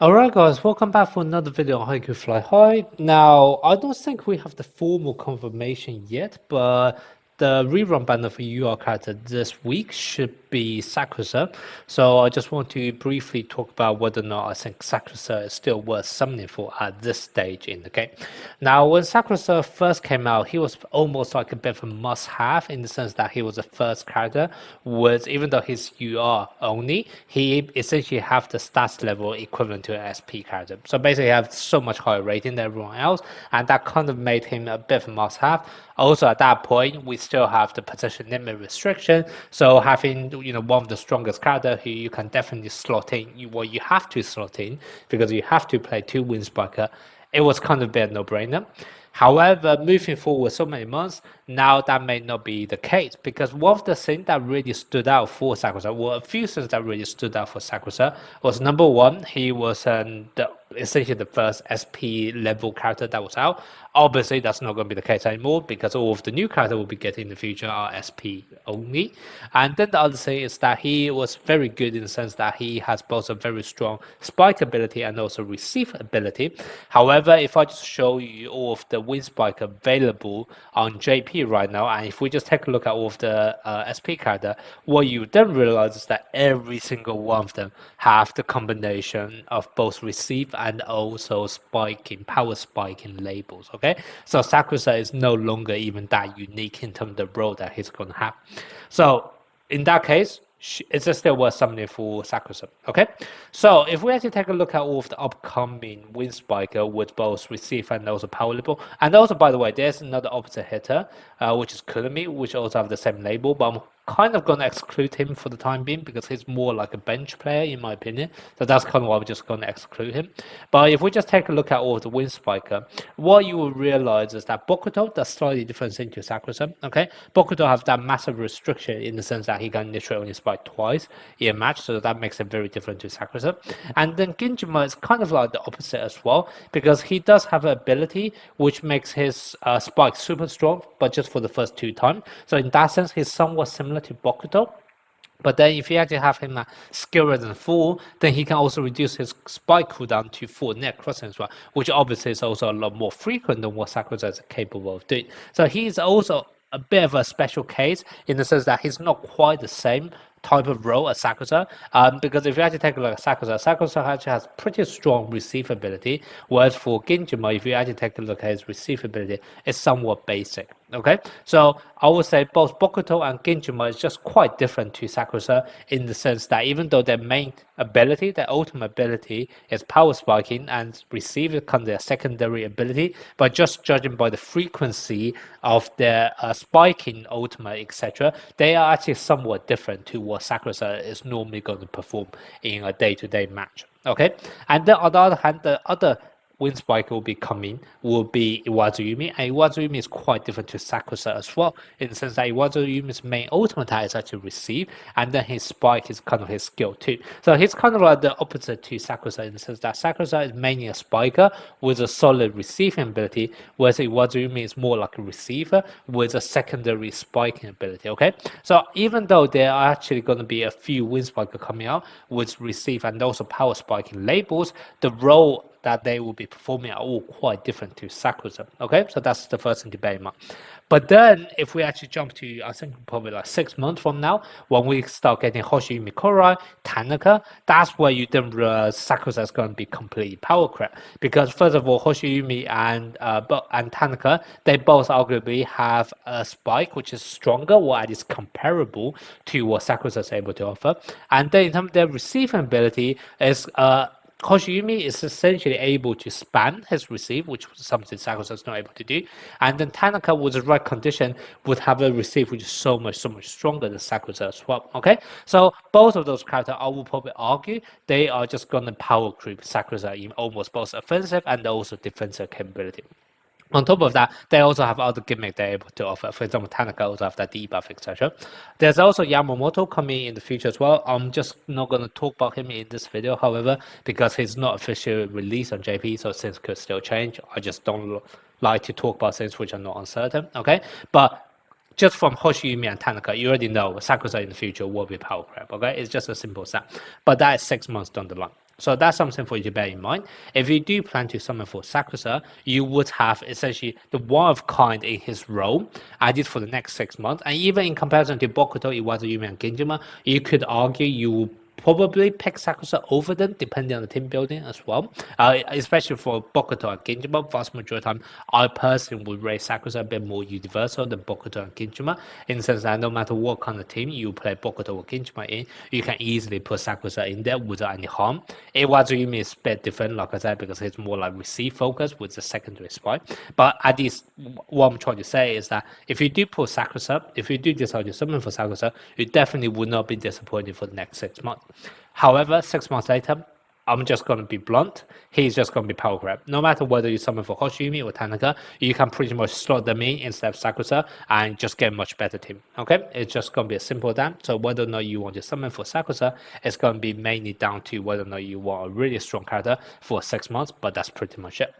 Alright guys, welcome back for another video on HAIKYU Fly High. Now, I don't think we have the formal confirmation yet, but the rerun banner for UR character this week should be Sakusa. So I just want to briefly talk about whether or not I think Sakusa is still worth summoning for at this stage in the game. Now, when Sakusa first came out, he was almost like a bit of a must-have in the sense that he was the first character with, even though he's UR only, he essentially have the stats level equivalent to an SP character. So basically, he have so much higher rating than everyone else, and that kind of made him a bit of a must-have. Also, at that point, we still have the position limit restriction. So having one of the strongest character who you can definitely slot in, you have to slot in because you have to play two Wind Spiker. It was kind of a bit no-brainer. However, moving forward so many months, now that may not be the case because one of the things that really stood out for Sakusa, well, a few things that really stood out for Sakusa was number one, he was essentially the first SP level character that was out. Obviously, that's not going to be the case anymore because all of the new characters we'll be getting in the future are SP only. And then the other thing is that he was very good in the sense that he has both a very strong spike ability and also receive ability. However, if I just show you all of the Wind Spike available on JP right now, and if we just take a look at all of the SP character, what you then realize is that every single one of them have the combination of both receive and also spiking, power spiking labels. Okay, so Sakusa is no longer even that unique in terms of the role that he's going to have. So in that case, it's still worth summoning for Sakusa. Okay, so if we actually take a look at all of the upcoming Wind Spiker with both receive and also power label, and also by the way, there's another opposite hitter, which is Kurumi, which also have the same label, but I'm kind of going to exclude him for the time being because he's more like a bench player in my opinion. So that's kind of why we're just going to exclude him. But if we just take a look at all of the Wind Spiker, what you will realize is that Bokuto does slightly different thing to Sakusa. Okay, Bokuto has that massive restriction in the sense that he can literally only spike twice in a match, so that makes it very different to Sakusa. And then Ginjima is kind of like the opposite as well because he does have an ability which makes his spike super strong, but just for the first two times. So in that sense, he's somewhat similar to Bokuto. But then if you actually have him skill rather than full, then he can also reduce his spike cooldown to full net crossing as well, which obviously is also a lot more frequent than what Sakusa is capable of doing. So he's also a bit of a special case in the sense that he's not quite the same type of role as Sakusa. Because if you actually take a look at Sakusa, Sakusa actually has pretty strong receive ability, whereas for Ginjima, if you actually take a look at his receive ability, it's somewhat basic. Okay, so I would say both Bokuto and Ginjima is just quite different to Sakusa in the sense that even though their main ability, their ultimate ability is power spiking and receive is kind of their secondary ability, but just judging by the frequency of their spiking ultimate, etc., they are actually somewhat different to what Sakusa is normally going to perform in a day-to-day match. Okay, and then on the other hand, the other Wind Spike will be coming will be Iwazuyumi, and Iwazuyumi is quite different to Sakusa as well, in the sense that Iwazuyumi's main ultimate is actually receive, and then his spike is kind of his skill too. So he's kind of like the opposite to Sakusa in the sense that Sakusa is mainly a spiker with a solid receiving ability, whereas Iwazuyumi is more like a receiver with a secondary spiking ability. Okay, so even though there are actually going to be a few Wind Spiker coming out with receive and also power spiking labels, the role that they will be performing are all quite different to Sakusa. Okay, so that's the first thing to bear in mind. But then, if we actually jump to, I think probably like 6 months from now, when we start getting Hoshiyumi Korai, Tanaka, that's where you then realize Sakusa is going to be completely power crap. Because first of all, Hoshiyumi and Tanaka, they both arguably have a spike which is stronger or at least comparable to what Sakusa is able to offer. And then in terms of their receiving ability is Hoshiyumi is essentially able to span his receive, which was something Sakusa is not able to do. And then Tanaka, with the right condition, would have a receive which is so much stronger than Sakusa as well. Okay, so both of those characters, I will probably argue, they are just going to power creep Sakusa in almost both offensive and also defensive capability. On top of that, they also have other gimmicks they're able to offer. For example, Tanaka also have that debuff, etc. There's also Yamamoto coming in the future as well. I'm just not going to talk about him in this video, however, because he's not officially released on JP, so things could still change. I just don't like to talk about things which are not uncertain, okay? But just from Hoshiyumi and Tanaka, you already know Sakusa in the future will be power crab, okay? It's just as simple as that. But that is 6 months down the line. So that's something for you to bear in mind. If you do plan to summon for Sakusa, you would have essentially the one of kind in his role added for the next 6 months. And even in comparison to Bokuto, Iwazuyumi, and Genjima, you could argue you will probably pick Sakusa over them, depending on the team building as well. Especially for Bokuto and Genjima, vast majority of the time, I personally would rate Sakusa a bit more universal than Bokuto and Genjima, in the sense that no matter what kind of team you play Bokuto or Genjima in, you can easily put Sakusa in there without any harm. Iwazuyumi is a bit different, like I said, because it's more like receive focus with the secondary spy. But at least what I'm trying to say is that if you do put Sakusa, if you do decide to summon for Sakusa, you definitely would not be disappointed for the next 6 months. However, 6 months later, I'm just going to be blunt. He's just going to be power grab. No matter whether you summon for Hoshiyumi or Tanaka, you can pretty much slot them in instead of Sakusa and just get a much better team. Okay? It's just going to be as simple as that. So whether or not you want to summon for Sakusa, it's going to be mainly down to whether or not you want a really strong character for 6 months, but that's pretty much it.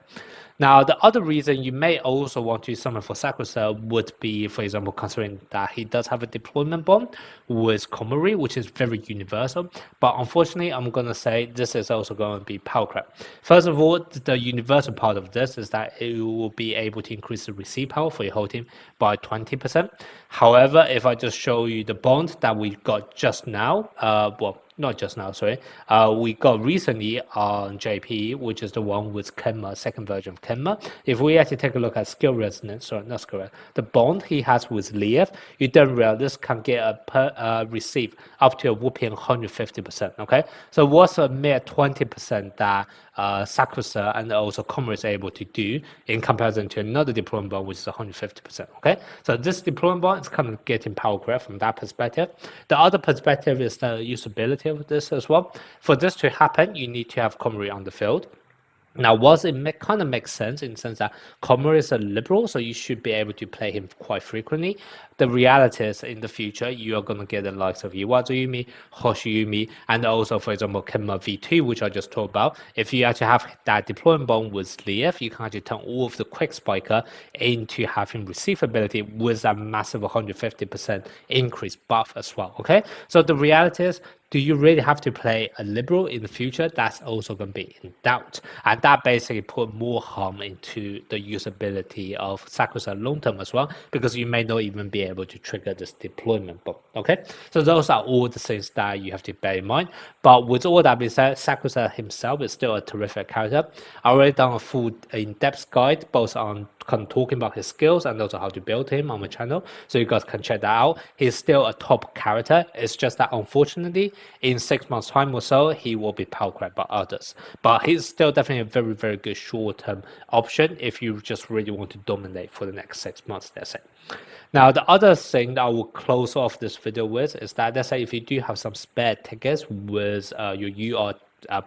Now, the other reason you may also want to summon for Sakusa would be, for example, considering that he does have a deployment bond with Komori, which is very universal. But unfortunately, I'm going to say this is also going to be power crap. First of all, the universal part of this is that it will be able to increase the receive power for your whole team by 20%. However, if I just show you the bond that we got just now, not just now, sorry. We got recently on JP, which is the one with Kenma, second version of Kenma. If we actually take a look at skill resonance, sorry, not skill, the bond he has with Leaf, you don't realize this can get a receive up to a whooping 150%. Okay, so what's a mere 20% that Sakusa and also Komori is able to do in comparison to another deployment bond, which is 150%. Okay, so this deployment bond is kind of getting power grab from that perspective. The other perspective is the usability of this as well. For this to happen, you need to have Komori on the field. Now, whilst it kind of makes sense in the sense that Komori is a liberal, so you should be able to play him quite frequently, the reality is in the future, you are going to get the likes of Iwazuyumi, Hoshiyumi, and also, for example, Kenma V2, which I just talked about. If you actually have that deployment bond with Leaf, you can actually turn all of the quick spiker into having receive ability with a massive 150% increase buff as well, okay? So the reality is, do you really have to play a liberal in the future? That's also going to be in doubt. And that basically put more harm into the usability of Sakusa long term as well, because you may not even be able to trigger this deployment bond. Okay, so those are all the things that you have to bear in mind. But with all that being said, Sakusa himself is still a terrific character. I already done a full in-depth guide, both on kind of talking about his skills and also how to build him on my channel, so you guys can check that out. He's still a top character. It's just that unfortunately, in 6 months' time or so, he will be power grabbed by others. But he's still definitely a very, very good short-term option if you just really want to dominate for the next 6 months, that's it. Now, the other thing that I will close off this video with is that, let's say if you do have some spare tickets with your UR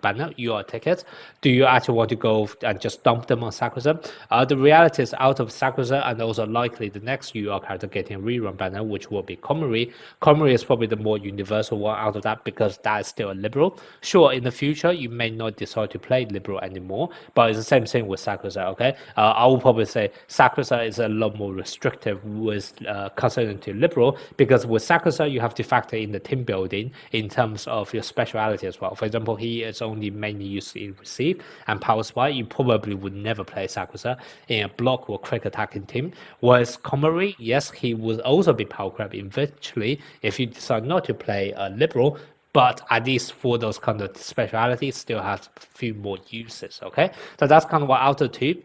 banner, UR tickets, do you actually want to go and just dump them on Sakusa? The reality is, out of Sakusa and also likely the next UR character getting a rerun banner, which will be Komori. Komori is probably the more universal one out of that, because that is still a liberal. Sure, in the future, you may not decide to play liberal anymore, but it's the same thing with Sakusa, okay? I will probably say Sakusa is a lot more restrictive with considering to liberal, because with Sakusa, you have to factor in the team building in terms of your speciality as well. For example, he is only mainly used in receive and power spy. You probably would never play Sakusa in a block or quick attacking team. Whereas Komori, yes, he will also be power grab eventually if you decide not to play a liberal, but at least for those kind of specialities, still has a few more uses, okay? So that's kind of what out of two.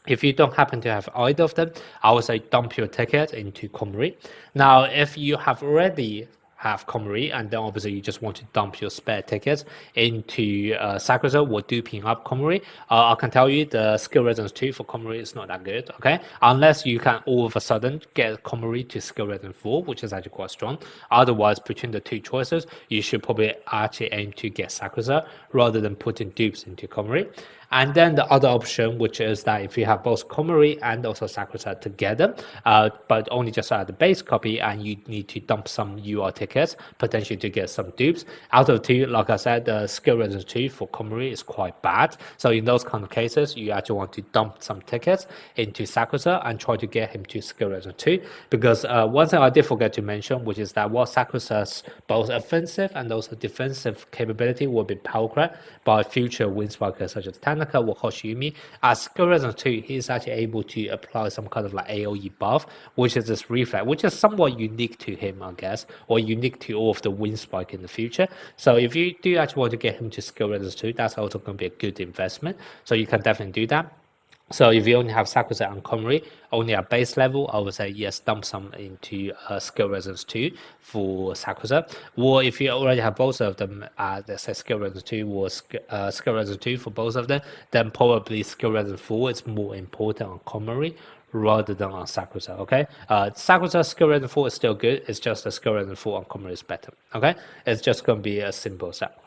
If you don't happen to have either of them, I would say dump your ticket into Komori. Now, if you have already have Komori, and then obviously you just want to dump your spare tickets into Sakusa or duping up Komori, I can tell you the skill resonance 2 for Komori is not that good, okay? Unless you can all of a sudden get Komori to skill resonance 4, which is actually quite strong. Otherwise, between the two choices, you should probably actually aim to get Sakusa rather than putting dupes into Komori. And then the other option, which is that if you have both Komori and also Sakusa together, but only just at the base copy, and you need to dump some UR tickets tickets, potentially to get some dupes. Out of 2, like I said, the skill resistance 2 for Komori is quite bad. So in those kind of cases, you actually want to dump some tickets into Sakusa and try to get him to skill resistance 2. Because one thing I did forget to mention, which is that while Sakusa's both offensive and also defensive capability will be power crept by future wind spikers such as Tanaka or Hoshiyumi, as skill resistance 2, he's actually able to apply some kind of like AoE buff, which is this reflex, which is somewhat unique to him, I guess, or unique to all of the wind spike in the future. So if you do actually want to get him to skill resistance 2, that's also going to be a good investment. So you can definitely do that. So if you only have Sakusa and Komori, only at base level, I would say yes, dump some into skill resistance 2 for Sakusa. Or if you already have both of them, let's say skill resistance 2 or skill resistance 2 for both of them, then probably skill resistance 4 is more important on Komori rather than on Sakusa, okay? Sakusa skill resistance 4 is still good, it's just the skill resistance 4 on Komori is better, okay? It's just going to be a simple step.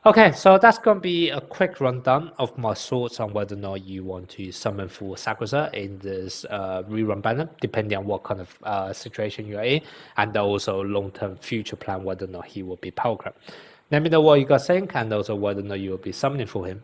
Okay, so that's going to be a quick rundown of my thoughts on whether or not you want to summon for Sakusa in this rerun banner, depending on what kind of situation you're in, and also long-term future plan whether or not he will be power crept. Let me know what you guys think, and also whether or not you will be summoning for him